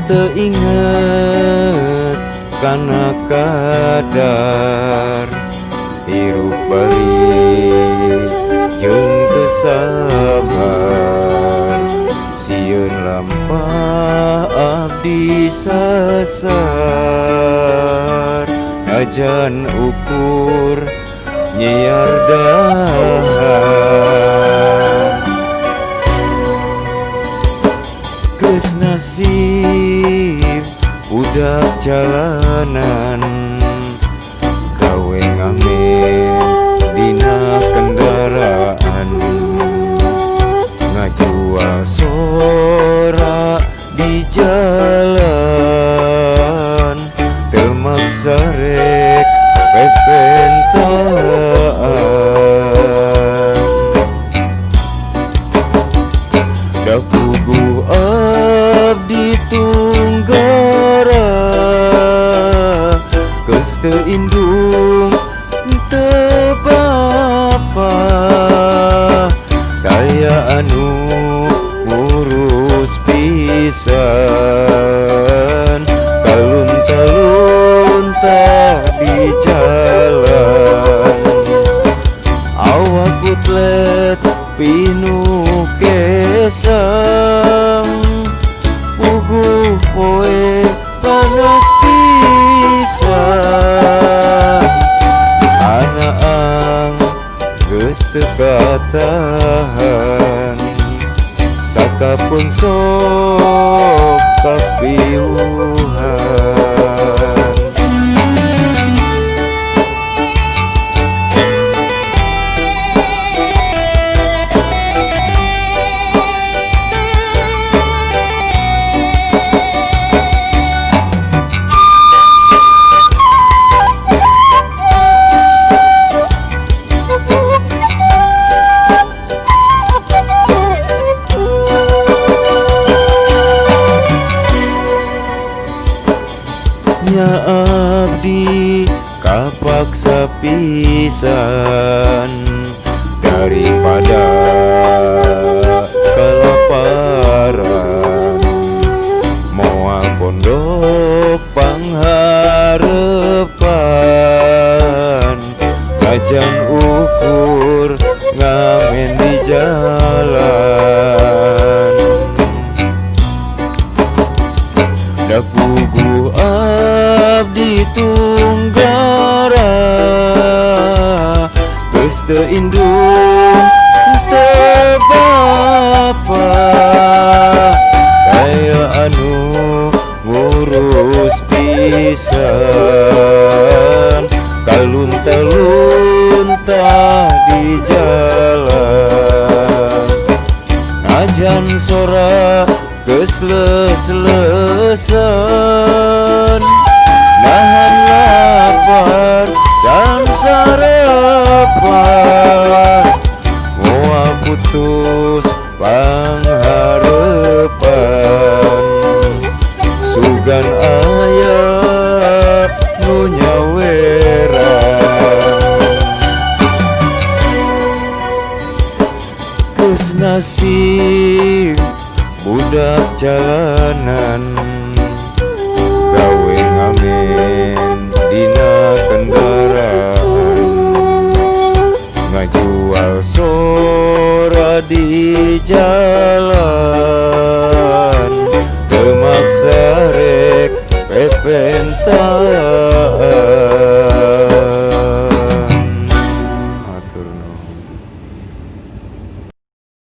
teinget karena kadar hirup balik jeung teu sabar sieun lampah abdi sasar najan ukur nyiar dahar geus nasib budak jalanan gawe ngamen dina kendaraan ngajual sora di jalan teu maksa rek pepentaan da puguh abdi tunggara geus teu indung teu bapa kaya anu ngurus pisan kalunta-lunta di jalan awak putlet pinuh kesam puguh poe panas pisan anaang geus teu katahan sakapeung sok kapiuhan nya abdi kapaksa pisan daripada kelaparan moal pondok pangharepan najan ukur ngamen di jalan da puguh abdi tunggara geus teu indung teu bapa kaya anu ngurus pisan kalunta-lunta di jalan najan sora geus leus-leusan nahan lapar can sarapan moal putus pangharepan sugan aya nu nyaweran geus nasib budak jalanan gawe ngamen dina kendaraan ngajual sora di jalan teu maksa rek pepentaan